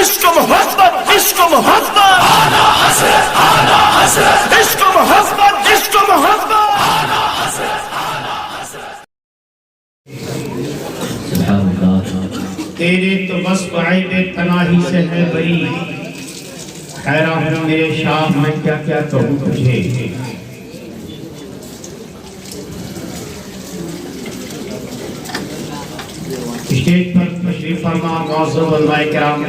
عشق محبت عشق محبت آنا حضرت آنا حضرت عشق محبت عشق محبت آنا حضرت آنا حضرت. سبحان اللہ. تیرے تو بس عیب تناہی سے ہے بری، حیران ہوں میرے شاہ میں کیا کیا کہوں تجھے. اسٹیج پر تشریف فرما معزز علماء کرام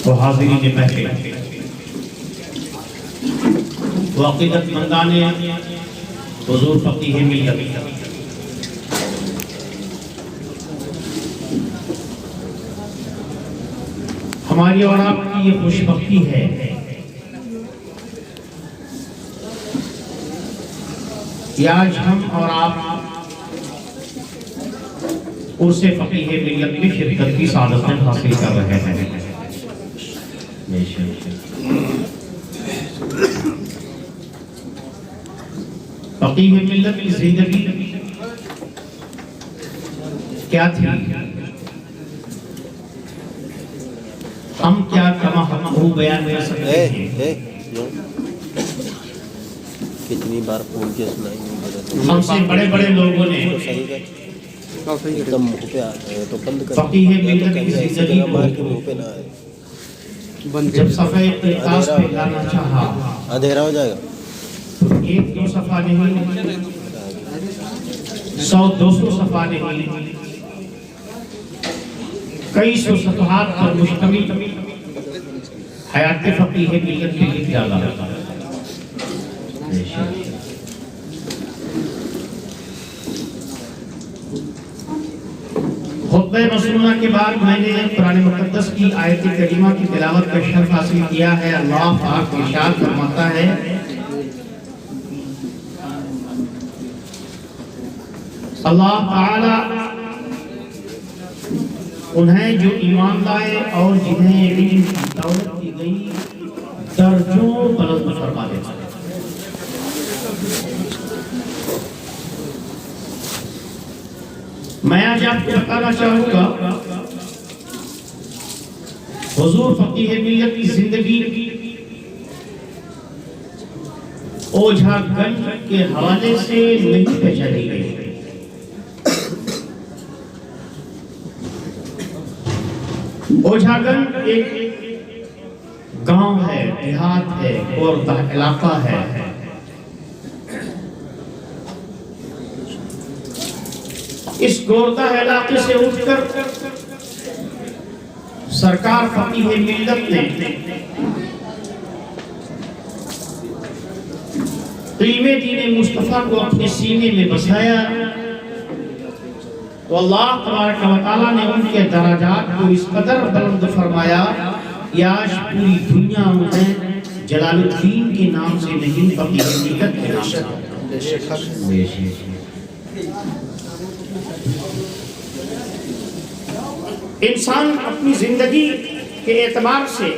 و حاضرین محفل و عقیدت مندان حضور فقیہ ملت. ہماری اور آپ کی یہ خوش بختی ہے کہ آج ہم اور آپ عرص فقیہ ملت میں شرکت کی سعادت حاصل کر رہے ہیں. فقیہ ملت کی زندگی کیا تھی، ہم کیا کما ہم بیان کر سکتے ہیں. کتنی بار فون کے سنائی ہم سے بڑے بڑے لوگوں نے منہ پہ آتا ہے تو بند کر. فقیہ ملت کی زندگی مار کے منہ پہ نہ آئے. جب صفحہ اقتداس پہ لانا چاہا اندھیرا ہو جائے گا. تو ایک دو صفحہ نہیں، 100-200 صفحہ نہیں، کئی سو صفحات پر مشتمل حیات فقیہ ملت میں لکھ ڈالا. خطبہ مسنونہ کے بعد میں نے قرآن مقدس کی آیت کریمہ کی تلاوت کا شرف حاصل کیا ہے. اللہ پاک ارشاد فرماتا ہے اللہ تعالی انہیں جو ایمان لائے اور جنہیں علم کی دولت دی گئی درجوں بلند فرما دیتا ہے. میں آج آپ کو بتانا چاہوں گا حضور فقیہ ملت کی زندگی اوجھا گنج کے حوالے سے نہیں پہچانی گئی. اوجھا گنج ایک گاؤں ہے، دیہات ہے، گوردہ علاقہ ہے. اس گوردہ علاقے سے اٹھ کر سرکار فقیہ ملت نے علم دین مصطفیٰ کو اپنے سینے میں بسایا تو اللہ تبارک و تعالیٰ نے ان کے درجات کو اس قدر بلند فرمایا کہ آج پوری دنیا میں جلال الدین کے نام سے نہیں فقیہ ملت کے نام سے. انسان اپنی زندگی کے اعتبار سے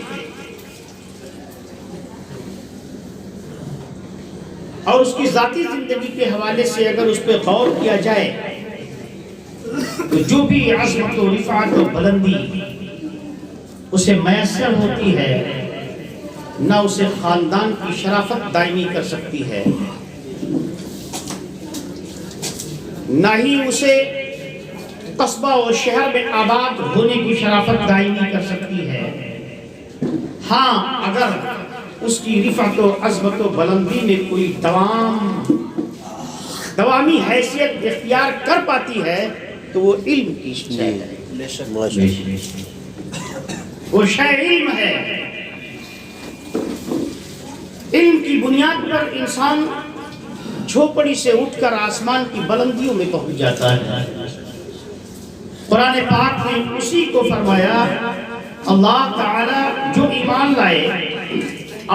اور اس کی ذاتی زندگی کے حوالے سے اگر اس پہ غور کیا جائے تو جو بھی عظمت و رفعت و بلندی اسے میسر ہوتی ہے نہ اسے خاندان کی شرافت دائمی کر سکتی ہے، نہ ہی اسے قصبہ و شہر میں آباد ہونے کی شرافت دائمی کر سکتی ہے. ہاں اگر اس کی رفعت و عظمت و بلندی میں کوئی دوامی حیثیت اختیار کر پاتی ہے تو وہ علم کی شے ہے. وہ شے علم ہے. علم کی بنیاد پر انسان جھوپڑی سے اٹھ کر آسمان کی بلندیوں میں پہنچ جاتا ہے. قرآن پاک نے اسی کو فرمایا اللہ تعالی جو ایمان لائے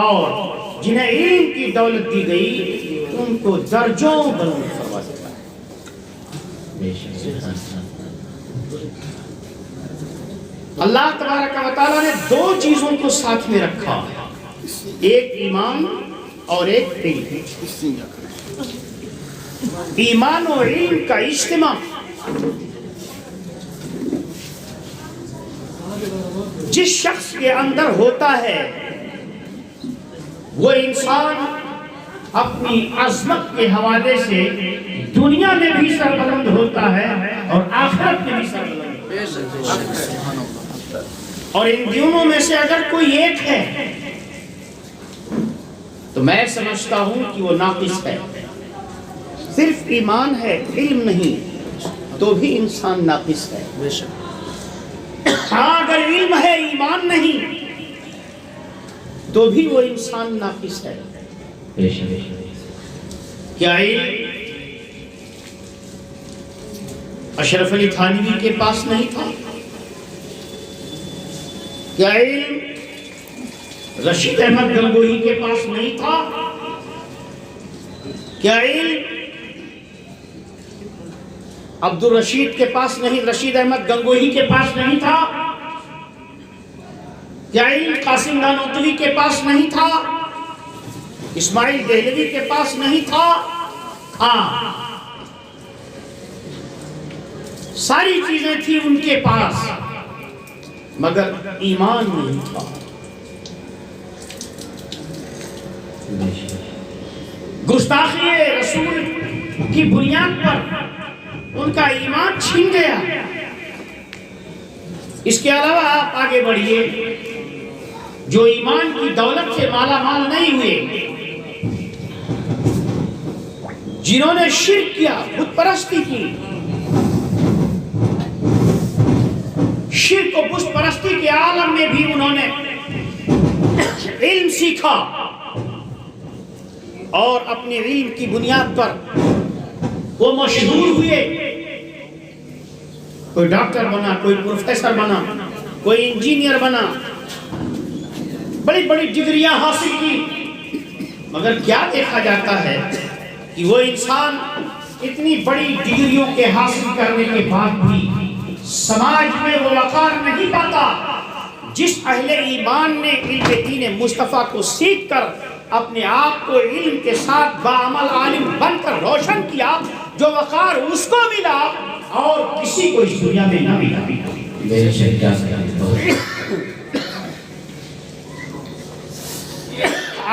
اور جنہیں علم کی دولت دی گئی ان کو درجوں بلند فرما دیتا ہے. اللہ تبارک و تعالیٰ نے دو چیزوں کو ساتھ میں رکھا، ایک ایمان اور ایک علم. ایمان و علم کا اجتماع جس شخص کے اندر ہوتا ہے وہ انسان اپنی عظمت کے حوالے سے دنیا میں بھی سربلند ہوتا ہے اور آخرت میں بھی سربلند ہوتا ہے۔ اور ان دونوں میں سے اگر کوئی ایک ہے تو میں سمجھتا ہوں کہ وہ ناقص ہے۔ صرف ایمان ہے، علم نہیں، تو بھی انسان ناقص ہے۔ ہاں اگر علم ہے ایمان نہیں تو بھی وہ انسان ناقص ہے۔ کیا علم اشرف علی تھانوی کے پاس نہیں تھا؟ کیا علم رشید احمد گنگوہی کے پاس نہیں تھا؟ کیا علم عبد الرشید کے پاس نہیں، رشید احمد گنگوہی کے پاس نہیں تھا؟ کیا علم قاسم نانوتوی کے پاس نہیں تھا؟ اسماعیل دہلوی کے پاس نہیں تھا؟ ہاں، ساری چیزیں تھی ان کے پاس، مگر ایمان نہیں تھا۔ گستاخی رسول کی بنیاد پر ان کا ایمان چھین گیا۔ اس کے علاوہ آپ آگے بڑھیے، جو ایمان کی دولت سے مالا مال نہیں ہوئے، جنہوں نے شرک کیا، بت پرستی کی، شرک و بت پرستی کے عالم میں بھی انہوں نے علم سیکھا اور اپنے علم کی بنیاد پر وہ مشہور ہوئے۔ کوئی ڈاکٹر بنا، کوئی پروفیسر بنا، کوئی انجینئر بنا، بڑی بڑی ڈگریاں حاصل کی، مگر کیا دیکھا جاتا ہے کہ وہ انسان اتنی بڑی ڈگریوں کے حاصل کرنے کے بعد بھی سماج میں وہ وقار نہیں پاتا جس اہل ایمان نے علم دین مصطفیٰ کو سیکھ کر اپنے آپ کو علم کے ساتھ باعمل عالم بن کر روشن کیا، جو وقار اس کو ملا اور کسی کو اس دنیا میں نہ ملا۔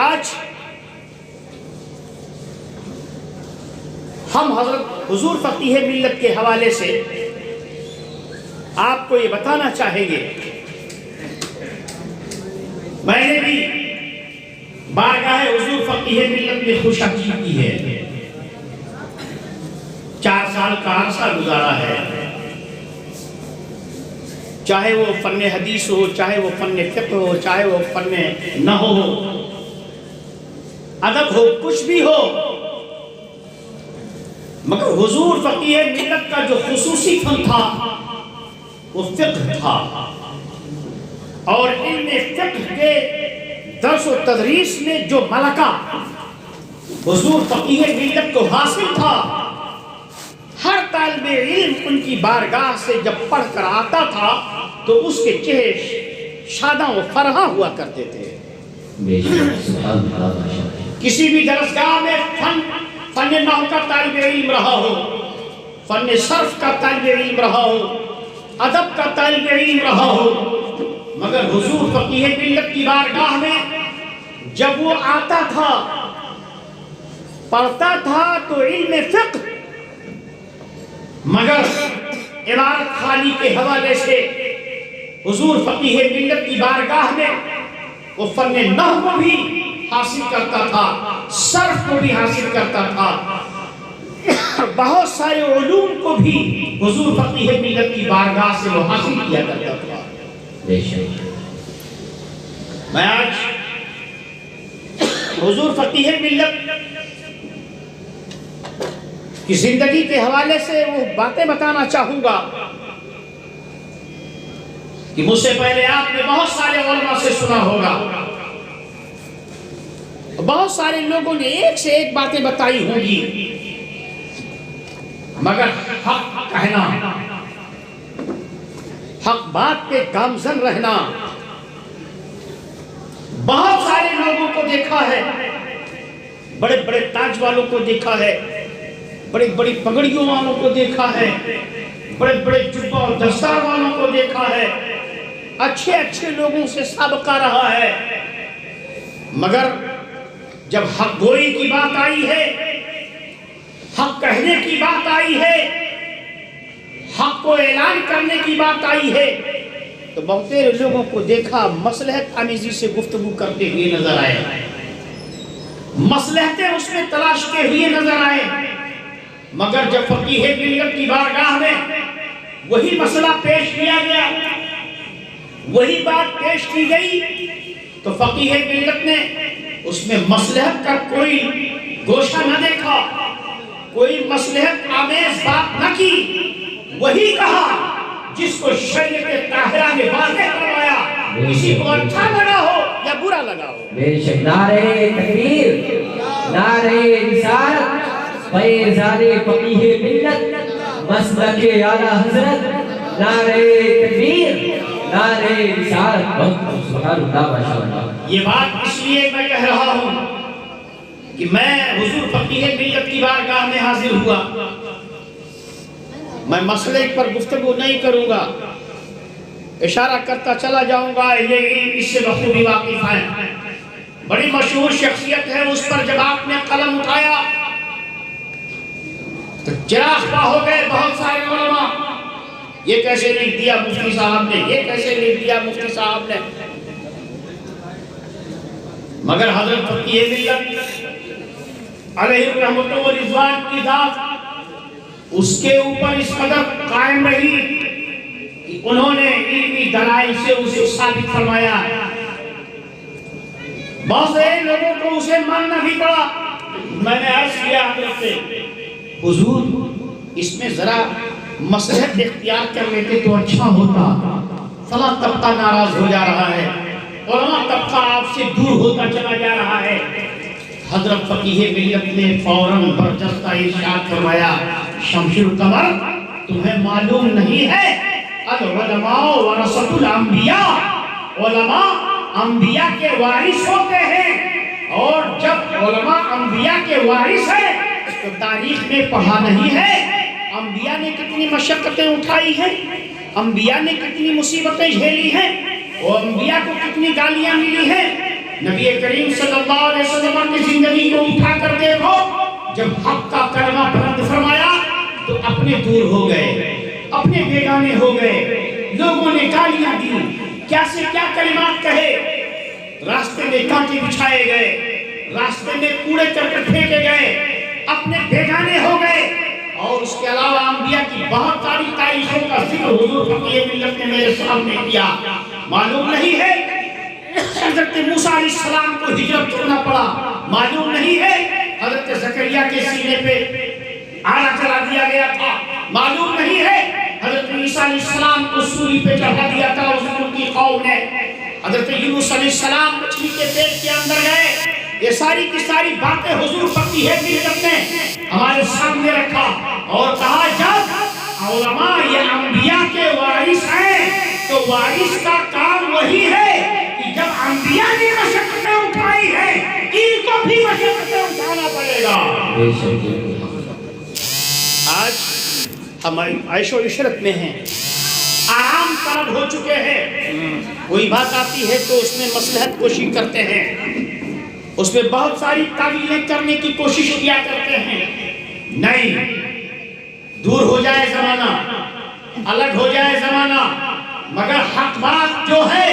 آج ہم حضرت حضور فقیہ ملت کے حوالے سے آپ کو یہ بتانا چاہیں گے، میں نے بھی بارگاہ حضور فقیہ ملت میں خوش عقیدگی کی ہے، 4 سال کا عرصہ گزارا ہے، چاہے وہ فن حدیث ہو، چاہے وہ فن فقہ ہو، چاہے وہ فن نحو ہو، ادب ہو، کچھ بھی ہو، مگر حضور فقیہ ملت کا جو خصوصی فن تھا وہ فقہ تھا، اور علم فقہ کے درس و تدریس میں جو ملکہ حضور فقیہ ملت کو حاصل تھا، ہر طالب علم ان کی بارگاہ سے جب پڑھ کر آتا تھا تو اس کے چہرے شاداں و فرحاں ہوا کرتے تھے۔ کسی بھی درسگاہ میں فن نحو کا طالب علم رہا ہو، فن صرف کا طالب علم رہا ہو، ادب کا طالب علم رہا ہو، مگر حضور فقیہ ملت کی بارگاہ میں جب وہ آتا تھا، پڑھتا تھا تو علم فقہ، مگر عبارت خانی کے حوالے سے حضور فقیہ ملت کی بارگاہ میں وہ فن نحو کو بھی حاصل کرتا تھا، صرف کو بھی حاصل کرتا تھا، بہت سارے علوم کو بھی حضور فقیہ ملت کی بارگاہ سے وہ حاصل کیا کرتا تھا۔ میں آج حضور فقیہ ملت کی زندگی کے حوالے سے وہ باتیں بتانا چاہوں گا کہ مجھ سے پہلے آپ نے بہت سارے علماء سے سنا ہوگا، بہت سارے لوگوں نے ایک سے ایک باتیں بتائی ہوں گی، مگر حق کہنا، حق بات پہ گامزن رہنا، بہت سارے لوگوں کو دیکھا ہے، بڑے بڑے تاج والوں کو دیکھا ہے، بڑی بڑی پگڑیوں والوں کو دیکھا ہے، بڑے بڑے جبہ اور دستار والوں کو دیکھا ہے، اچھے اچھے لوگوں سے سابقہ رہا ہے، مگر جب حق گوئی کی بات آئی ہے، حق کہنے کی بات آئی ہے، حق کو اعلان کرنے کی بات آئی ہے، تو بہت سے لوگوں کو دیکھا مصلحت آمیزی سے گفتگو کرتے ہوئے نظر آئے، مصلحتیں اس میں تلاشتے ہوئے نظر آئے، مگر جب فقیہ ملت کی بارگاہ میں وہی مسئلہ پیش کیا گیا، وہی بات پیش کی گئی، تو فقیہ ملت نے اس میں مصلحت کا کوئی گوشہ نہ دیکھا، کوئی مصلحت آمیز بات نہ کی، وہی کہا جس کو شریعت طاہرہ نے واضح کروایا، کسی کو اچھا لگا ہو یا برا لگا ہو۔ بے شک نعرہ تکبیر، نعرہ رسالت، فیضان فقیہ ملت، مسلک اعلیٰ حضرت، نعرہ تکبیر، نعرہ رسالت، سبحان اللہ ماشاءاللہ۔ یہ بات اس لیے میں کہہ رہا ہوں کہ میں حضور فقیہ ملت کی بارگاہ میں حاضر ہوا، میں مسئلے پر گفتگو نہیں کروں گا، اشارہ کرتا چلا جاؤں گا، یہ اس سے بخوبی واقف ہے، بڑی مشہور شخصیت ہے، اس پر جب آپ نے قلم اٹھایا تو چراغ پا ہو گئے بہت سارے علماء، یہ کیسے لکھ دیا مفتی صاحب نے، یہ کیسے لکھ دیا مفتی صاحب نے، مگر حضرت فقیہ ملت علیہ الرحمت و رضوان کی ذات اس کے اوپر اس قدر قائم رہی کہ انہوں نے علمی دلائل سے اسے ثابت فرمایا، بہت سے لوگوں کو اسے ماننا بھی پڑا۔ میں نے عرض کیا حضرت سے، حضور اس میں ذرا مصلحت اختیار کر لیتے تو اچھا ہوتا، فلاں طبقہ ناراض ہو جا رہا ہے، علماء طبقہ آپ سے دور ہوتا چلا جا رہا ہے۔ حضرت فقیہ ملت نے فوراً برجستہ ارشاد فرمایا، شمس القمر تمہیں معلوم نہیں ہے العلماء ورثۃ الانبیاء، علماء انبیاء کے وارث ہوتے ہیں، اور جب علماء انبیاء کے وارث ہیں تو تاریخ میں پڑھا نہیں ہے انبیاء نے کتنی مشقتیں اٹھائی ہیں، انبیاء نے کتنی مصیبتیں جھیلی ہیں، اور انبیاء کو کتنی گالیاں ملی ہیں۔ نبی کریم صلی اللہ علیہ وسلم کی زندگی کو اٹھا کر دیکھو، جب حق کا کلمہ بلند فرمایا تو اپنے دور ہو گئے، اپنے بیگانے ہو گئے، لوگوں نے گالیاں دی، کیا سے کیا کلمات کہے، راستے میں کانٹے بچھائے گئے، راستے میں کوڑے کرکٹ پھینکے گئے، اپنے بیگانے ہو گئے، اور اس کے علاوہ انبیاء کی بہت ساری تاریخوں کا ذکر حضور فقیہ ملت نے میرے سامنے کیا۔ معلوم نہیں ہے حضرت موسیٰ علیہ السلام کو ہجرت کرنا پڑا، معلوم نہیں ہے حضرت زکریا کے سینے پہ آلہ چلا دیا گیا تھا، معلوم نہیں ہے حضرت عیسیٰ علیہ السلام کو سولی پہ چڑھا دیا تھا اس کی قوم نے، حضرت یونس علیہ السلام مچھلی کے پیٹ کے اندر گئے، یہ ساری کی ساری باتیں حضور فقیہ ملت نے ہمارے سامنے رکھا اور کہا جب علماء یہ انبیاء کے وارث ہیں تو وارث کا کام وہی ہے کہ جب انبیاء نے مشقتیں اٹھائی ہیں ان کو بھی مشقتیں اٹھانا پڑے گا۔ آج ہم عیش و عشرت میں ہیں، آرام طلب ہو چکے ہیں، کوئی بات آتی ہے تو اس میں مصلحت کوشی کرتے ہیں، اس میں بہت ساری تعویلیں کرنے کی کوشش کیا کرتے ہیں، نہیں، دور ہو جائے زمانہ، الگ ہو جائے زمانہ، مگر حق بات جو ہے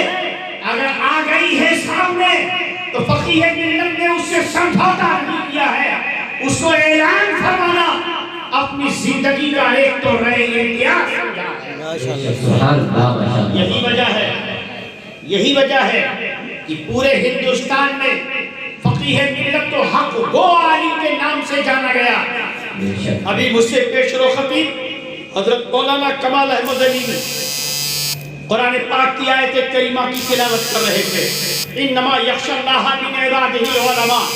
اگر آ گئی ہے سامنے تو فقیہ ملت نے اس سے سمجھوتا نہیں کیا ہے، اس کو اعلان فرمانا اپنی زندگی کا ایک تو رہے امتیاز سمجھا ہے۔ یہی وجہ ہے کہ پورے ہندوستان میں فقیہ ملت تو حق گو عالم کے نام سے جانا گیا۔ ابھی مجھ سے پیشرو خطیب حضرت مولانا کمال احمد علی قرآن پاک کی آیت کریمہ کی تلاوت کر رہے تھے، انما یخشی اللہ من عبادہ العلماء،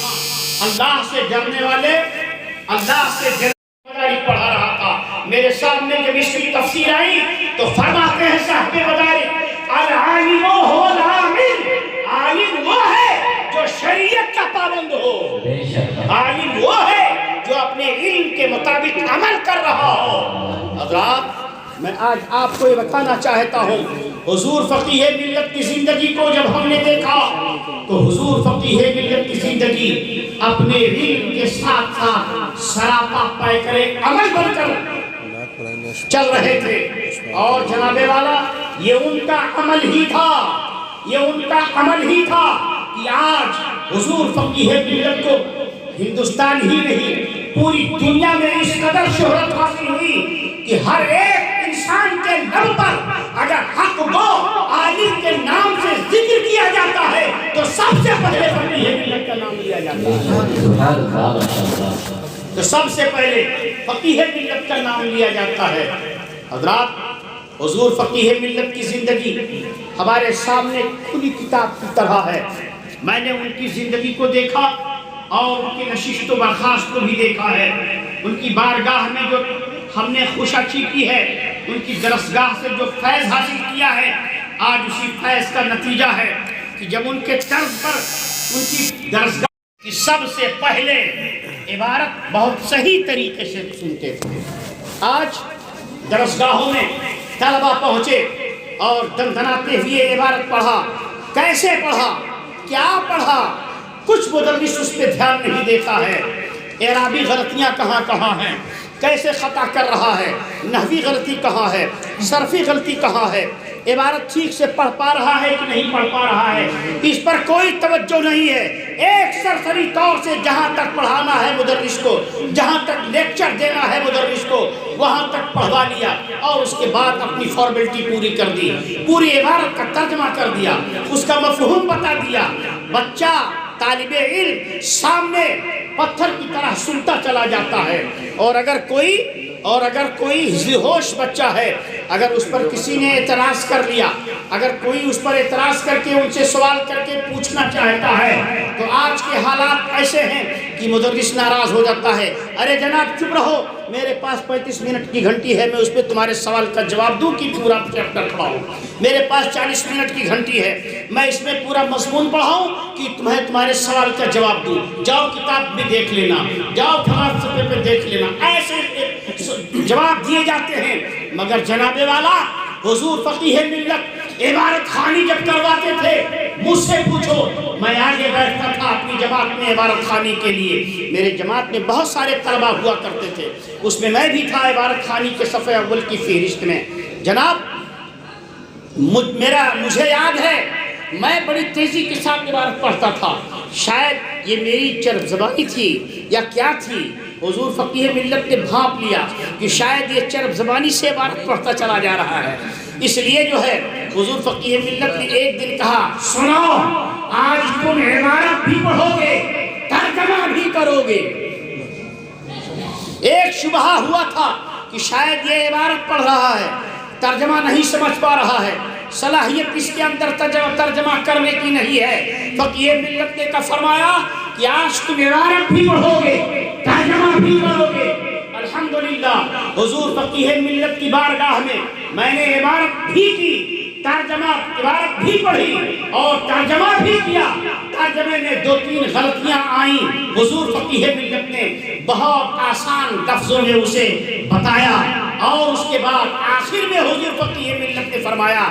اللہ سے ڈرنے والے، اللہ سے ڈرنے والے پڑھا رہا تھا۔ میرے سامنے جب اس کی تفسیر آئی تو فرماتے ہیں صاحب مدارک، العالم هو العامل، عالم وہ ہے جو شریعت کا پابند ہو، عالم وہ ہے جو اپنے علم کے مطابق عمل کر رہا ہو۔ حضرات میں آج آپ کو یہ بتانا چاہتا ہوں، حضور فقیہ ملت کی زندگی کو جب ہم نے دیکھا تو حضور فقیہ ملت کی زندگی اپنے علم کے ساتھ ساتھ سراپا پیکرے عمل بن کر چل رہے تھے، اور جناب والا یہ ان کا عمل ہی تھا، یہ ان کا عمل ہی تھا کہ آج حضور فقیہ ملت کو ہندوستان ہی نہیں پوری دنیا میں اس قدر شہرت حاصل ہوئی کہ ہر ایک انسان کے لب پر اگر حق گو عالم کے نام سے ذکر کیا جاتا ہے تو سب سے پہلے فقیہ ملت کا نام لیا جاتا ہے، تو سب سے پہلے فقیہ ملت کا نام لیا جاتا ہے۔ حضرات، حضور فقیہ ملت کی زندگی ہمارے سامنے کھلی کتاب کی طرح ہے۔ میں نے ان کی زندگی کو دیکھا اور ان کی نشست و برخاست کو بھی دیکھا ہے، ان کی بارگاہ میں جو ہم نے خوشاچی کی ہے، ان کی درسگاہ سے جو فیض حاصل کیا ہے، آج اسی فیض کا نتیجہ ہے کہ جب ان کے طرز پر ان کی درسگاہ کی سب سے پہلے عبارت بہت صحیح طریقے سے سنتے تھے، آج درسگاہوں میں طلبہ پہنچے اور دندناتے ہوئے عبارت پڑھا، کیسے پڑھا، کیا پڑھا، کچھ مدرس اس پہ دھیان نہیں دیتا ہے، اعرابی غلطیاں کہاں کہاں ہیں، کیسے خطا کر رہا ہے، نحوی غلطی کہاں ہے، صرفی غلطی کہاں ہے، عبارت ٹھیک سے پڑھ پا رہا ہے کہ نہیں پڑھ پا رہا ہے، اس پر کوئی توجہ نہیں ہے۔ ایک سرسری طور سے جہاں تک پڑھانا ہے مدرس کو، جہاں تک لیکچر دینا ہے مدرس کو، وہاں تک پڑھوا لیا اور اس کے بعد اپنی فارمیلٹی پوری کر دی، پوری عبارت کا ترجمہ کر دیا، اس کا مفہوم بتا دیا، بچہ طالب علم سامنے پتھر کی طرح سنتا چلا جاتا ہے، اور اگر کوئی ہوش بچہ ہے، اگر اس پر کسی نے اعتراض کر لیا، اگر کوئی اس پر اعتراض کر کے ان سے سوال کر کے پوچھنا چاہتا ہے، تو آج کے حالات ایسے ہیں کہ مدرس ناراض ہو جاتا ہے، ارے جناب چپ رہو، میرے پاس 35 منٹ کی گھنٹی ہے، میں اس پہ تمہارے سوال کا جواب دوں کہ پورا چیپٹر پڑھاؤں، میرے پاس 40 منٹ کی گھنٹی ہے، میں اس میں پورا مضمون پڑھاؤں کہ تمہارے سوال کا جواب دوں، جاؤ کتاب میں دیکھ لینا، جاؤ فلاں صفحے پہ دیکھ لینا، ایسے جواب دیے جاتے ہیں۔ مگر جناب والا حضور فقیہ ملت عبارت خانی جب کرواتے تھے، مجھ سے پوچھو، میں آگے بیٹھتا تھا اپنی جماعت میں عبارت خانی کے لیے، میرے جماعت میں بہت سارے طلبہ ہوا کرتے تھے، اس میں میں بھی تھا عبارت خانی کے صفحے اول کی فہرست میں۔ جناب مجھے یاد ہے میں بڑی تیزی کے ساتھ عبارت پڑھتا تھا، شاید یہ میری چرب زبانی تھی یا کیا تھی، حضور فقیہ ملت نے بھانپ لیا کہ شاید یہ چرب زبانی سے عبارت پڑھتا چلا جا رہا ہے، اس لیے جو ہے حضور فقیہ ملت نے ایک دن کہا، سنو آج تم عبارت بھی پڑھو گے، ترجمہ بھی کرو گے۔ ایک شبہ ہوا تھا کہ شاید یہ عبارت پڑھ رہا ہے، ترجمہ نہیں سمجھ پا رہا ہے، صلاحیت اس کے اندر ترجمہ کرنے کی نہیں ہے۔ فقیہ ملت نے فرمایا کہ آج تم عبارت بھی پڑھو گے، ترجمہ بھی کرو گے۔ الحمدللہ حضور فقیہ ملت کی بارگاہ میں نے عبارت بھی کی، ترجمہ عبارت بھی پڑھی اور ترجمہ بھی کیا۔ ترجمے میں 2-3 غلطیاں آئیں، حضور فقیہ ملت نے بہت آسان لفظوں میں اسے بتایا، اور اس کے بعد آخر میں حضور فقیہ ملت نے فرمایا،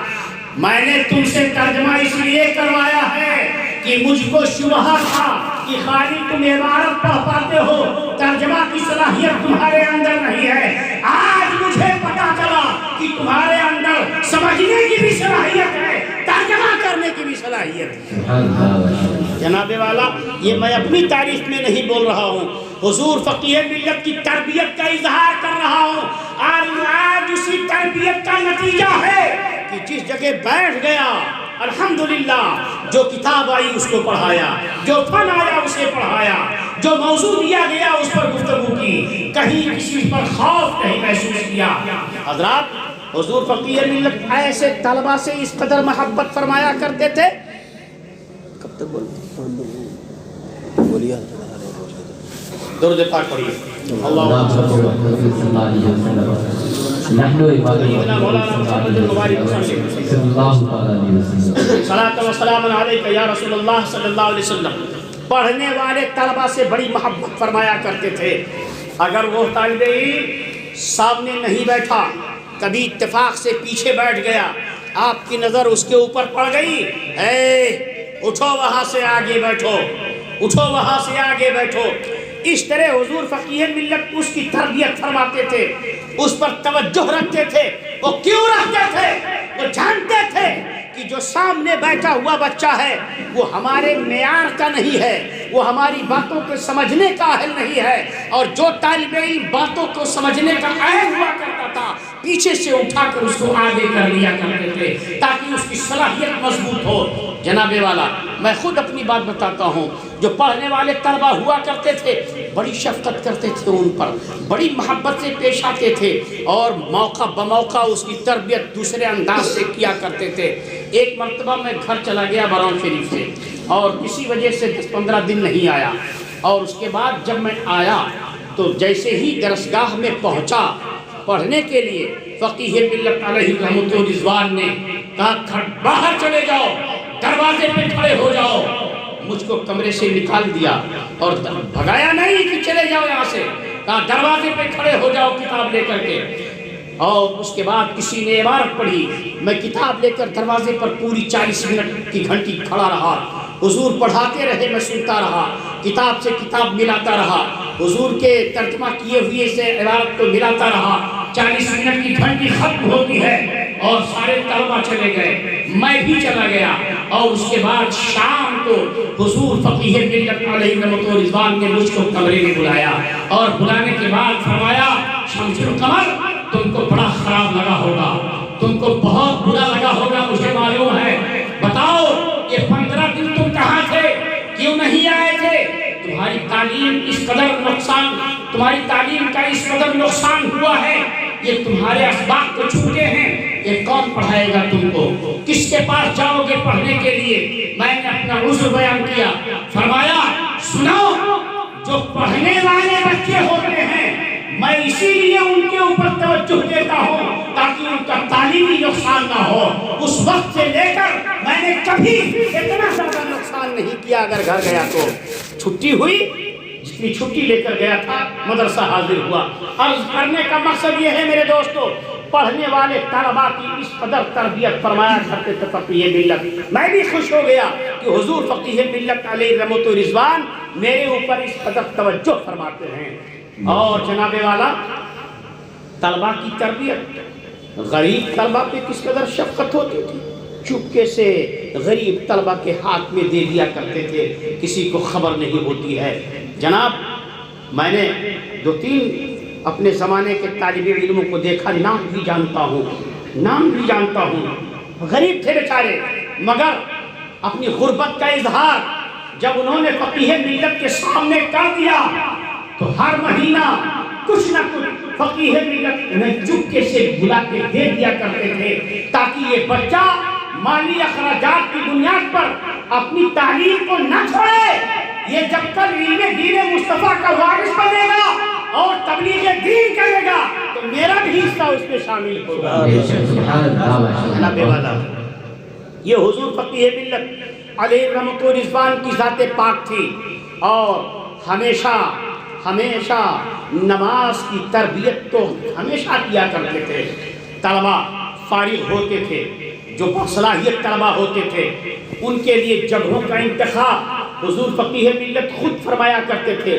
میں نے تم سے ترجمہ اس لیے کروایا ہے کہ مجھ کو شبہ تھا کہ خالی تم عبارت پڑھ پاتے ہو، ترجمہ کی صلاحیت تمہارے اندر نہیں ہے۔ آج مجھے پتا چلا کہ تمہارے اندر سمجھنے کی بھی صلاحیت ہے، ترجمہ کرنے کی بھی صلاحیت ہے۔ جناب والا یہ میں اپنی تعریف میں نہیں بول رہا ہوں، حضور فقیہ ملت کی تربیت کا اظہار کر رہا ہوں، اور آج اسی تربیت کا نتیجہ ہے کہ جس جگہ بیٹھ گیا الحمدللہ جو کتاب آئی اس کو پڑھایا، جو فن آیا اسے پڑھایا، جو موضوع دیا گیا اس پر گفتگو کی، کہیں کسی پر خوف نہیں محسوس کیا۔ حضرات حضور فقیہ ملت ایسے طلبہ سے اس قدر محبت فرمایا کرتے تھے۔ کب تک بولیے درود پاک پڑھیے۔ اللہم صلی اللہ علیہ وسلم نحن سیدنا مولانا محمد المبارک صلی اللہ علیہ وسلم صلاۃ و سلام علیک یا رسول اللہ صلی اللہ علیہ وسلم۔ پڑھنے والے طلبہ سے بڑی محبت فرمایا کرتے تھے۔ اگر وہ طالب علم سامنے نہیں بیٹھا کبھی اتفاق سے پیچھے بیٹھ گیا، آپ کی نظر اس کے اوپر پڑ گئی، اے اٹھو وہاں سے آگے بیٹھو، اٹھو وہاں سے آگے بیٹھو۔ اس طرح حضور فقیہ ملت اس کی تربیت فرماتے تھے، اس پر توجہ رکھتے تھے۔ وہ کیوں رکھتے تھے؟ وہ جانتے تھے کہ جو سامنے بیٹھا ہوا بچہ ہے وہ ہمارے معیار کا نہیں ہے، وہ ہماری باتوں کو سمجھنے کا اہل نہیں ہے، اور جو طالب علم باتوں کو سمجھنے کا اہل ہوا کرتا تھا پیچھے سے اٹھا کر اس کو آگے کر لیا کرتے تھے تاکہ اس کی صلاحیت مضبوط ہو۔ جناب والا، میں خود اپنی بات بتاتا ہوں، جو پڑھنے والے طلبہ ہوا کرتے تھے بڑی شفقت کرتے تھے ان پر، بڑی محبت سے پیش آتے تھے، اور موقع بموقع اس کی تربیت دوسرے انداز سے کیا کرتے تھے۔ ایک مرتبہ میں گھر چلا گیا براؤن شریف سے، اور کسی وجہ سے 10-15 دن نہیں آیا، اور اس کے بعد جب میں آیا تو جیسے ہی درسگاہ میں پہنچا پڑھنے کے لیے، فقیہ ملت علیہ رحمت و رضوان نے کہا باہر چلے جاؤ، دروازے پہ کھڑے ہو جاؤ۔ مجھ کو کمرے سے نکال دیا اور بھگایا نہیں کہ چلے جاؤ یہاں سے، کہا دروازے پہ کھڑے ہو جاؤ کتاب لے کر کے۔ اور اس کے بعد کسی نے عبارت پڑھی، میں کتاب لے کر دروازے پر پوری 40 منٹ کی گھنٹی کھڑا رہا، حضور پڑھاتے رہے، میں سنتا رہا، کتاب سے کتاب ملاتا رہا، حضور کے ترجمہ کیے ہوئے سے عبارت کو ملاتا رہا۔ 40 منٹ کی گھنٹی ختم ہوتی ہے اور سارے طلبہ چلے گئے، میں بھی چلا گیا، اور اس کے بعد شام کو حضور فقیہ ملت علیہ رحمت و رضوان نے مجھ کو کمرے میں بلایا، اور بلانے کے بعد فرمایا شمس القمر تم کو بڑا خراب لگا ہوگا، تم کو بہت برا لگا ہوگا، مجھے معلوم ہے، بتاؤ یہ 15 دن تم کہاں تھے، کیوں نہیں آئے تھے؟ تمہاری تعلیم اس قدر نقصان، تمہاری تعلیم کا اس قدر نقصان ہوا ہے، یہ تمہارے اسباق کو چھوٹے ہیں، یہ کون پڑھائے گا تم کو؟ کس کے پاس جاؤ گے پڑھنے کے لیے؟ میں نے اپنا عذر بیان کیا، فرمایا سنو، جو پڑھنے والے بچے ہوتے ہیں میں اسی لیے ان کے اوپر توجہ دیتا ہوں تاکہ ان کا تعلیمی نقصان نہ ہو۔ اس وقت سے لے کر میں نے کبھی اتنا زیادہ نقصان نہیں کیا، اگر گھر گیا تو چھٹی ہوئی، جتنی چھٹی لے کر گیا تھا مدرسہ حاضر ہوا۔ عرض کرنے کا مقصد یہ ہے میرے دوستو، پڑھنے والے طلباء کی اس قدر تربیت فرمایا کرتے تھے فقیہ ملت۔ میں بھی خوش ہو گیا کہ حضور فقیہ ملت علیہ رحمت و رضوان میرے اوپر اس قدر توجہ فرماتے ہیں۔ اور جناب والا، طلباء کی تربیت، غریب طلباء پہ کس قدر شفقت ہوتی تھی، چپکے سے غریب طلباء کے ہاتھ میں دے دیا کرتے تھے، کسی کو خبر نہیں ہوتی ہے۔ جناب میں نے 2-3 اپنے زمانے کے طالب علموں کو دیکھا، نام بھی جانتا ہوں، غریب تھے بیچارے، مگر اپنی غربت کا اظہار جب انہوں نے فقیہ ملت کے سامنے کر دیا تو ہر مہینہ کچھ نہ کچھ فقیہ ملت انہیں چپکے سے بلا کے دے دیا کرتے تھے تاکہ یہ بچہ مالی اخراجات کی بنیاد پر اپنی تعلیم کو نہ چھوڑے۔ یہ جب تک علم دین مصطفیٰ کا وارث بنے گا اور تبلیغ دین کرے گا تو میرا بھی حصہ اس میں شامل ہوگا۔ جناب والا، یہ حضور فقیہ ملت علیہ رحمت و رضوان کی ذات پاک تھی، اور ہمیشہ نماز کی تربیت تو ہمیشہ کیا کرتے تھے۔ طلباء فارغ ہوتے تھے، جو باصلاحیت طلباء ہوتے تھے ان کے لیے جگہوں کا انتخاب حضور فقیہ ملت خود فرمایا کرتے تھے،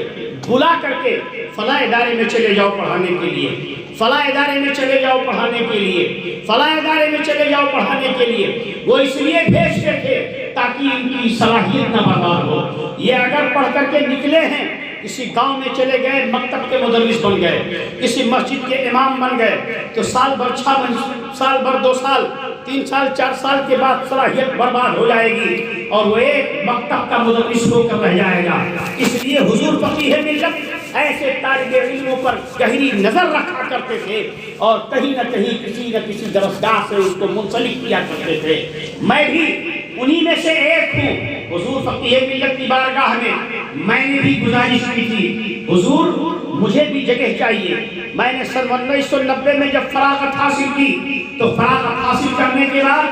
بلا کر کے فلاں ادارے میں چلے جاؤ پڑھانے کے لیے، فلاں ادارے میں چلے جاؤ پڑھانے کے لیے، فلاں ادارے میں چلے جاؤ پڑھانے کے لیے۔ وہ اس لیے بھیجتے تھے تاکہ ان کی صلاحیت نہ برباد ہو۔ یہ اگر پڑھ کر کے نکلے ہیں، کسی گاؤں میں چلے گئے، مکتب کے مدرس بن گئے، کسی مسجد کے امام بن گئے، تو سال بھر 2 سال 3 سال 4 سال کے بعد صلاحیت برباد ہو جائے گی اور وہ ایک مکتب کا مدرس ہو کر رہ جائے گا۔ اس لیے حضور فقیہ ملت ایسے طالب علموں پر گہری نظر رکھا کرتے تھے اور کہیں نہ کہیں کسی نہ کسی درسگاہ سے اس کو منسلک کیا کرتے تھے۔ میں بھی انہی میں سے ایک ہوں۔ حضور فقیہ ملت کی بارگاہ میں نے بھی گزارش کی تھی، حضور مجھے بھی جگہ چاہیے۔ میں نے سن 1990 میں جب فراغت حاصل کی تو فراغت حاصل کرنے کے بعد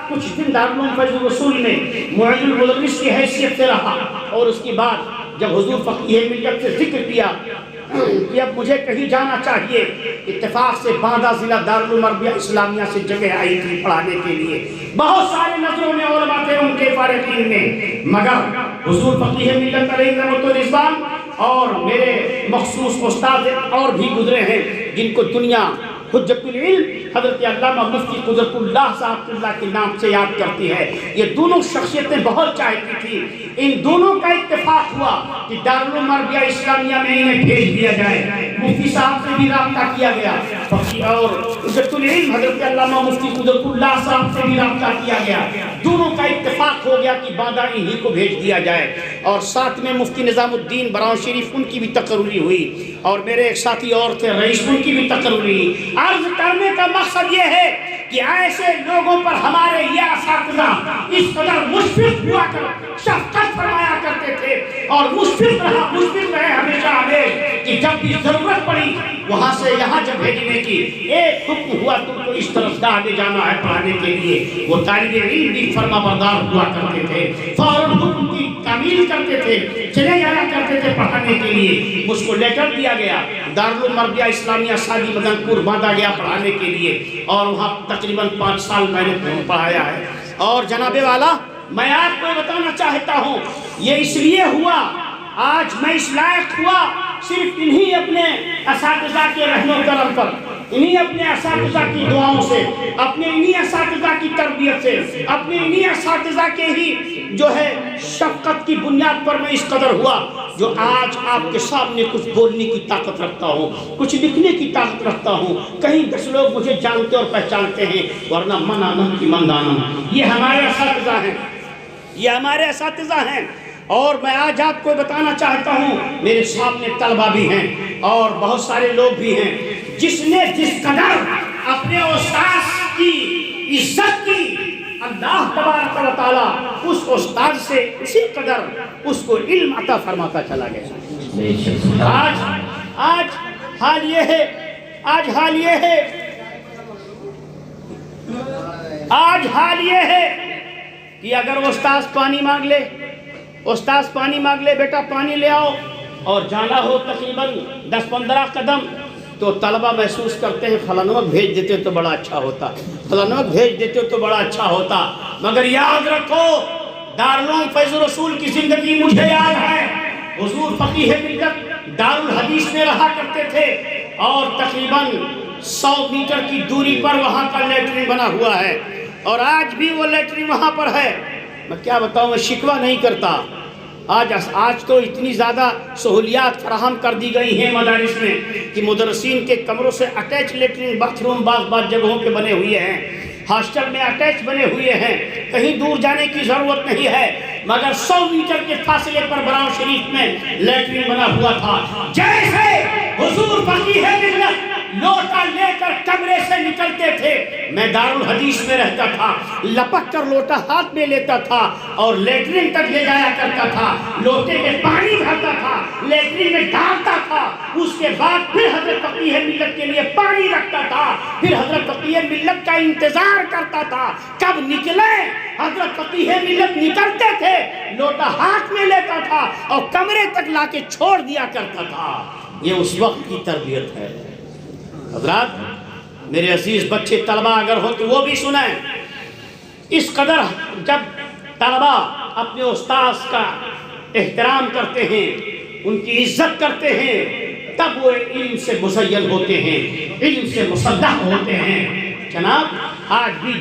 کچھ دن دارالعلوم فیض الرسول میں معید المدرس کی حیثیت سے رہا، اور اس کے بعد جب حضور فقیہ ملت سے ذکر کیا کہ اب مجھے کہیں جانا چاہیے. اتفاق سے باندہ ضلع دارالعلوم عربیہ اسلامیہ سے جگہ آئی تھی پڑھانے کے لیے. بہت سارے نظروں میں علماء تھے ان کے فارغین میں، مگر حضور فقیہ ملت علیہ رحمۃ و رضوان اور میرے مخصوص استاد اور بھی گزرے ہیں جن کو دنیا حجت العلم حضرت علامہ مفتی قدرت اللہ صاحب اللہ کے نام سے یاد کرتی ہے. یہ دونوں شخصیتیں بہت چاہتی تھی. ان دونوں کا اتفاق ہوا کہ دارالعلوم عربیہ اسلامیہ میں انہیں بھیج دیا جائے. مفتی صاحب سے بھی رابطہ کیا گیا اور حجت العلم حضرت علامہ مفتی قدرت اللہ صاحب سے بھی رابطہ کیا گیا. دونوں کا اتفاق ہو گیا کہ باندہ انہی کو بھیج دیا جائے. اور ساتھ میں مفتی نظام الدین براؤں شریف ان کی بھی تقرری ہوئی اور میرے ایک ساتھی اور تھے رئیس ان کی بھی تقرری ہوئی. عرض کرنے کا مقصد یہ ہے کہ ایسے لوگوں پر ہمارے یہ اساتذہ اس قدر مشفق ہوا کر شفقت فرمایا کرتے تھے اور مشفق رہے ہمیشہ ہمیں کہ جب بھی ضرورت پڑی وہاں سے یہاں جب بھیجنے کی ایک حکم ہوا تم کو اس طرف گاہ لے جانا ہے پڑھانے کے لیے. وہ طالب علم بھی فرما بردار ہوا کرتے تھے، فوراً حکم کی تعمیل کرتے تھے، چلے جایا کرتے تھے پڑھانے کے لیے. مجھ کو لیٹر دیا گیا دارالعلوم عربیہ اسلامیہ سادی مدن پور باندھا گیا پڑھانے کے لیے اور وہاں تقریباً 5 سال میں نے پڑھایا ہے. اور جناب والا میں آپ کو بتانا چاہتا ہوں یہ اس لیے ہوا، آج میں اس لائق ہوا صرف انہی اپنے اساتذہ کے رحم و کرم پر، انہی اپنے اساتذہ کی دعاؤں سے، اپنے انہی اساتذہ کی تربیت سے، اپنے انہی اساتذہ کے ہی جو ہے شفقت کی بنیاد پر میں اس قدر ہوا جو آج آپ کے سامنے کچھ بولنے کی طاقت رکھتا ہوں، کچھ لکھنے کی طاقت رکھتا ہوں. کہیں 10 لوگ مجھے جانتے اور پہچانتے ہیں ورنہ من آنم کی من دانم. یہ ہمارے اساتذہ ہیں، یہ ہمارے اساتذہ ہیں. اور میں آج آپ کو بتانا چاہتا ہوں میرے سامنے طلبہ بھی ہیں اور بہت سارے لوگ بھی ہیں جس نے جس قدر اپنے استاد کی عزت کی اللہ تبارک و تعالیٰ اس استاد سے اسی قدر اس کو علم عطا فرماتا چلا گیا. آج حال یہ ہے، آج حال یہ ہے کہ اگر استاد پانی مانگ لے بیٹا پانی لے آؤ اور جانا ہو تقریباً 10-15 قدم تو طلبہ محسوس کرتے ہیں فلانوک بھیج دیتے تو بڑا اچھا ہوتا، فلانوک بھیج دیتے تو بڑا اچھا ہوتا. مگر یاد رکھو دارالعلوم فیض الرسول کی زندگی مجھے یاد ہے. حضور فقیہ ملت دارالحدیث میں رہا کرتے تھے اور تقریباً 100 میٹر کی دوری پر وہاں کا لیٹرین بنا ہوا ہے اور آج بھی وہ لیٹرین وہاں پر ہے. میں کیا بتاؤں، میں شکوہ نہیں کرتا. آج تو اتنی زیادہ سہولیات فراہم کر دی گئی ہیں مدارس میں کہ مدرسین کے کمروں سے اٹیچ لیٹرین باتھ روم بعض جگہوں پہ بنے ہوئے ہیں، ہاسٹل میں اٹیچ بنے ہوئے ہیں، کہیں دور جانے کی ضرورت نہیں ہے. مگر 100 میٹر کے فاصلے پر براؤں شریف میں لیٹرین بنا ہوا تھا. جیسے حضور فقیہ ملت لوٹا لے کر کمرے سے نکلتے تھے، میں دارالحدیث میں رہتا تھا، لپک کر لوٹا ہاتھ میں لیتا تھا اور لیٹرین تک لے جایا کرتا تھا. لوٹے میں پانی بھرتا تھا، لیٹرین میں ڈالتا تھا، اس کے بعد پھر حضرت فقیہ ملت کے لیے پانی رکھتا تھا، پھر حضرت فقیہ ملت کا انتظار کرتا تھا کب نکلے. حضرت فقیہ ملت نکلتے تھے، لوٹا ہاتھ میں لیتا تھا اور کمرے تک لا کے چھوڑ دیا کرتا تھا. یہ اس وقت کی تربیت ہے. حضرات میرے عزیز بچے طلبہ اگر ہو تو وہ بھی سنیں. اس قدر جب طلبہ اپنے استاذ کا احترام کرتے ہیں، ان کی عزت کرتے ہیں، تب وہ علم سے مزین ہوتے ہیں، علم سے مصدق ہوتے ہیں. جناب آج بھی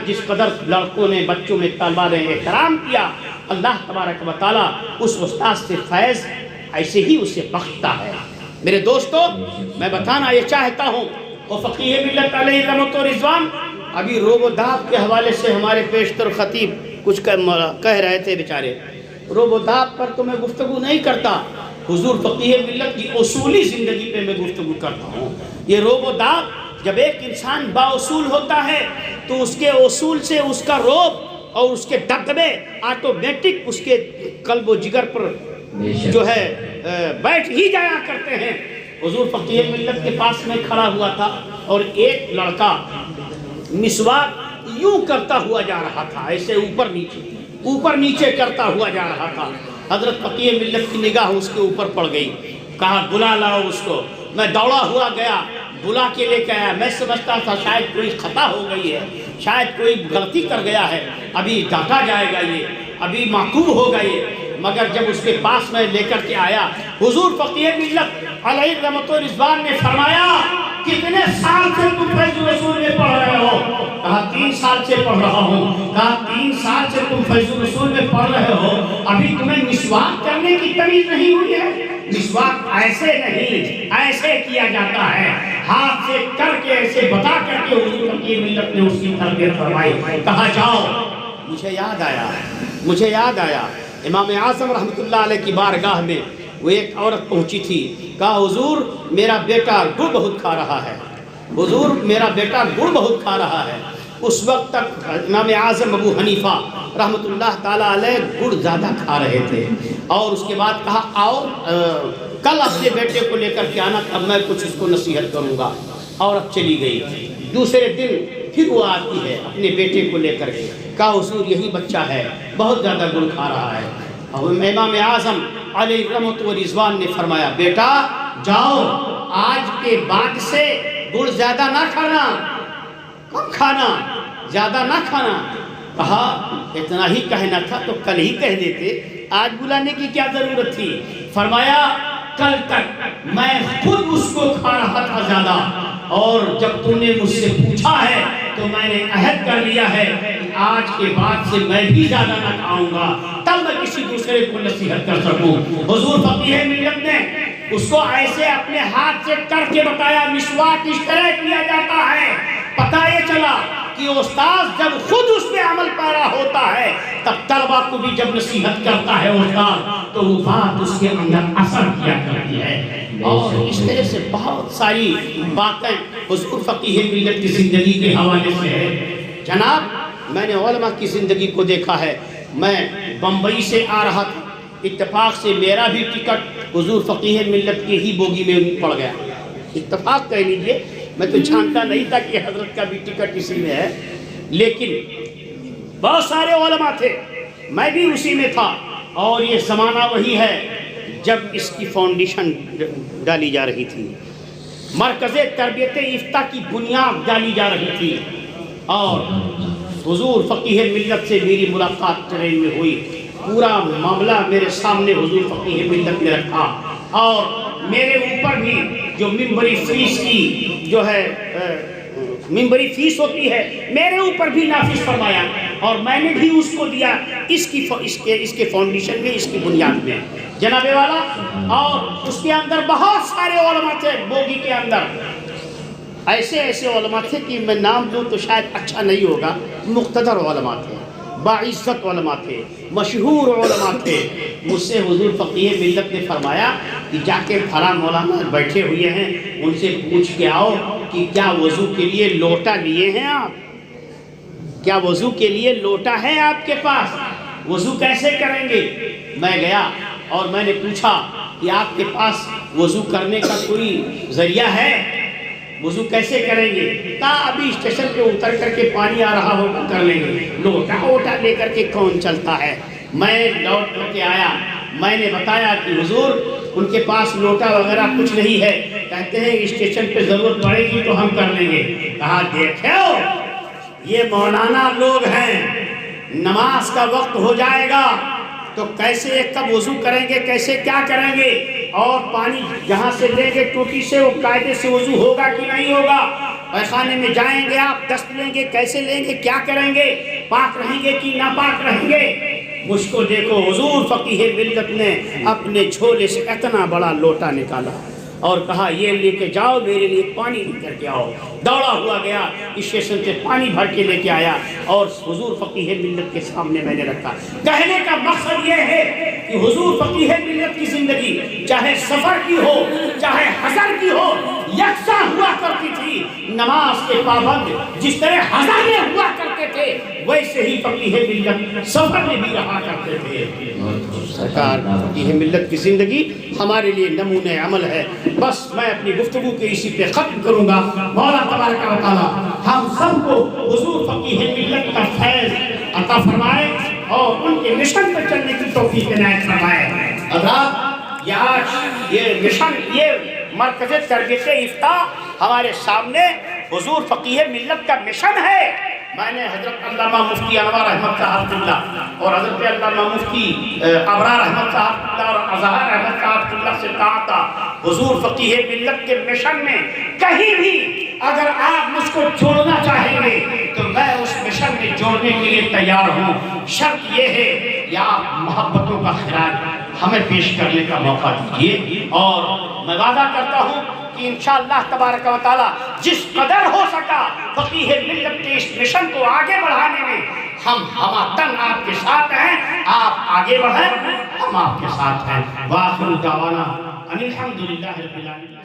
جس قدر لڑکوں نے بچوں میں طلبہ نے احترام کیا، اللہ تبارک و تعالیٰ اس استاذ سے فیض ایسے ہی اسے بخشتا ہے. میرے دوستو میں بتانا یہ چاہتا ہوں وہ فقیہ ملت علیہ رحمت و رضوان ابھی روب و داب کے حوالے سے ہمارے پیشتر خطیب کچھ کہہ رہے تھے. بیچارے روب و داب پر تو میں گفتگو نہیں کرتا، حضور فقیہ ملت کی اصولی زندگی پہ میں گفتگو کرتا ہوں. یہ روب و داب جب ایک انسان با اصول ہوتا ہے تو اس کے اصول سے اس کا روب اور اس کے دبدبے آٹومیٹک اس کے قلب و جگر پر جو ہے بیٹھ ہی جایا کرتے ہیں. حضور فقیہ ملت کے پاس میں کھڑا ہوا تھا اور ایک لڑکا مسواک یوں کرتا ہوا جا رہا تھا، ایسے اوپر نیچے کرتا ہوا جا رہا تھا. حضرت فقیہ ملت کی نگاہ اس کے اوپر پڑ گئی. کہا بلا لاؤ اس کو. میں دوڑا ہوا گیا, بلا کے لے کے آیا. میں سمجھتا تھا شاید کوئی خطا ہو گئی ہے, شاید کوئی غلطی کر گیا ہے, ابھی ڈانٹا جائے گا, یہ ابھی معقوب ہوگا یہ. مگر جب اس کے پاس میں لے کر کے آیا, حضور فقیہ ملت علیہ رحمت و رضوان نے فرمایا کتنے سال سے تم فیض رسول میں پڑھ رہے ہو؟ کہا 3 سال سے پڑھ رہا ہوں. کہا 3 سال سے تم فیض رسول میں پڑھ رہے ہو, ابھی تمہیں مسواک کرنے کی تمیز نہیں ہوئی ہے؟ مسواک ایسے نہیں, ایسے کیا جاتا ہے, ہاتھ سے کر کے ایسے بتا کر کے. حضور فقیہ ملت نے اس کی تربیت فرمائی. کہا جاؤ. مجھے یاد آیا امام اعظم رحمت اللہ علیہ کی بارگاہ میں وہ ایک عورت پہنچی تھی. کہا حضور میرا بیٹا گڑ بہت کھا رہا ہے, حضور میرا بیٹا گڑ بہت کھا رہا ہے. اس وقت تک امام اعظم ابو حنیفہ رحمت اللہ تعالیٰ علیہ گڑ زیادہ کھا رہے تھے. اور اس کے بعد کہا آؤ کل اپنے بیٹے کو لے کر کے آنا, اب میں کچھ اس کو نصیحت کروں گا. عورت چلی گئی. دوسرے دن پھر وہ آتی ہے اپنے بیٹے کو لے کر کے. کہا حضور یہی بچہ ہے, بہت زیادہ گڑ کھا رہا ہے. اور امام اعظم علیہ رحمت و رضوان نے فرمایا بیٹا جاؤ, آج کے بعد سے گڑ زیادہ نہ کھانا, کم کھانا, زیادہ نہ کھانا. کہا اتنا ہی کہنا تھا تو کل ہی کہہ دیتے, آج بلانے کی کیا ضرورت تھی؟ فرمایا کل تک میں خود اس کو کھا رہا تھا زیادہ, اور جب تم نے مجھ سے پوچھا ہے تو میں نے عہد کر لیا ہے کہ آج کے بعد سے میں بھی زیادہ نہ کھاؤں گا, تب میں کسی دوسرے کو نصیحت کر سکوں. حضور فقیہ ملت نے اس کو ایسے اپنے ہاتھ سے کر کے بتایا مسواک اس طرح کیا جاتا ہے. پتہ یہ چلا کہ استاد جب خود اس پہ عمل پیرا ہوتا ہے تب طلبہ کو بھی جب نصیحت کرتا ہے استاد تو وہ بات اس کے اندر اثر کیا کرتی ہے. اور اس طرح سے بہت ساری باتیں حضور فقیہ ملت کی زندگی کے حوالے سے ہے. جناب میں نے علماء کی زندگی کو دیکھا ہے. میں بمبئی سے آ رہا تھا, اتفاق سے میرا بھی ٹکٹ حضور فقیہ ملت کی ہی بوگی میں پڑ گیا. اتفاق کہہ لیجئے, میں تو جانتا نہیں تھا کہ حضرت کا بھی ٹکٹ اسی میں ہے, لیکن بہت سارے علماء تھے, میں بھی اسی میں تھا. اور یہ زمانہ وہی ہے جب اس کی فاؤنڈیشن ڈالی جا رہی تھی, مرکز تربیت افتاء کی بنیاد ڈالی جا رہی تھی. اور حضور فقیہ ملت سے میری ملاقات ٹرین میں ہوئی. پورا معاملہ میرے سامنے حضور فقیہ ملت نے رکھا, اور میرے اوپر بھی جو ممبری فیس کی جو ہے ممبری فیس ہوتی ہے میرے اوپر بھی نافذ فرمایا, اور میں نے بھی اس کو دیا اس کے فاؤنڈیشن میں, اس کی بنیاد میں. جناب والا, اور اس کے اندر بہت سارے علماء تھے بوگی کے اندر, ایسے علماء تھے کہ میں نام دوں تو شاید اچھا نہیں ہوگا. مقتدر علماء تھے, باعزت علماء تھے, مشہور علماء تھے. مجھ سے حضور فقیہ ملت نے فرمایا کہ جا کے فلاں مولانا بیٹھے ہوئے ہیں, ان سے پوچھ کے آؤ کہ کیا وضو کے لیے لوٹا لیے ہیں آپ, کیا وضو کے لیے لوٹا ہے آپ کے پاس, وضو کیسے کریں گے. میں گیا اور میں نے پوچھا کہ آپ کے پاس وضو کرنے کا کوئی ذریعہ ہے, وضو کیسے کریں گے. کہا ابھی اسٹیشن پہ اتر کر کے پانی آ رہا ہوگا کر لیں گے, لوٹا لے کر کے کون چلتا ہے. میں لوٹ کر کے آیا, میں نے بتایا کہ حضور ان کے پاس لوٹا وغیرہ کچھ نہیں ہے, کہتے ہیں اسٹیشن پہ ضرورت پڑے گی تو ہم کر لیں گے. کہا دیکھو یہ مولانا لوگ ہیں, نماز کا وقت ہو جائے گا تو کیسے کب وضو کریں گے, کیسے کیا کریں گے, اور پانی جہاں سے لیں گے ٹوٹی سے وہ قاعدے سے وضو ہوگا کہ نہیں ہوگا, پیخانے میں جائیں گے آپ دست لیں گے کیسے لیں گے, کیا کریں گے, پاک رہیں گے کہ ناپاک رہیں گے. مجھ کو دیکھو حضور فقیہ ملت نے اپنے جھولے سے اتنا بڑا لوٹا نکالا اور کہا یہ لے کے جاؤ میرے لیے پانی لے کر کے آؤ. دوڑا ہوا گیا اسٹیشن سے پانی بھر کے لے کے آیا اور حضور فقیہ ملت کے سامنے میں نے رکھا. کہنے کا مقصد یہ ہے کہ حضور فقیہ ملت کی زندگی چاہے سفر کی ہو چاہے حضر کی ہو یکساں ہوا کرتی تھی. نماز کے پابند جس طرح حضر میں ہوا کرتے تھے ویسے ہی فقیہ ملت سفر میں بھی رہا کرتے تھے. سرکار فقیہ ملت کی زندگی ہمارے لیے نمونہ عمل ہے. بس میں اپنی گفتگو کے اسی پہ ختم کروں گا. مولا تبارک و تعالی ہم سب کو حضور فقیہ ملت کا فیض عطا فرمائے اور ان کے مشن پر چلنے کی توفیق عنایت فرمائے. حضرات یہ مشن، یہ مرکز تربیت افتاء ہمارے سامنے حضور فقیہ ملت کا مشن ہے۔ میں نے حضرت علامہ مفتی انور احمد صاحب اللہ اور حضرت علامہ مفتی ابرار احمد صاحب اللہ اور اظہر احمد صاحب اللہ سے کہا تھا، حضور فقیہ ملت کے مشن میں کہیں بھی اگر آپ مجھ کو جوڑنا چاہیں گے تو میں اس مشن میں جوڑنے کے لیے تیار ہوں، شرط یہ ہے یا آپ محبتوں کا خراج ہمیں پیش کرنے کا موقع دیجیے، اور میں وعدہ کرتا ہوں کہ انشاءاللہ تبارک و تعالی جس قدر ہو سکا فقیہ ملت کے اس مشن کو آگے بڑھانے میں ہم تن آپ کے ساتھ ہیں، آپ آگے بڑھیں، ہم آپ کے ساتھ ہیں۔ وآخر دعوانا ان الحمدللہ رب العالمین۔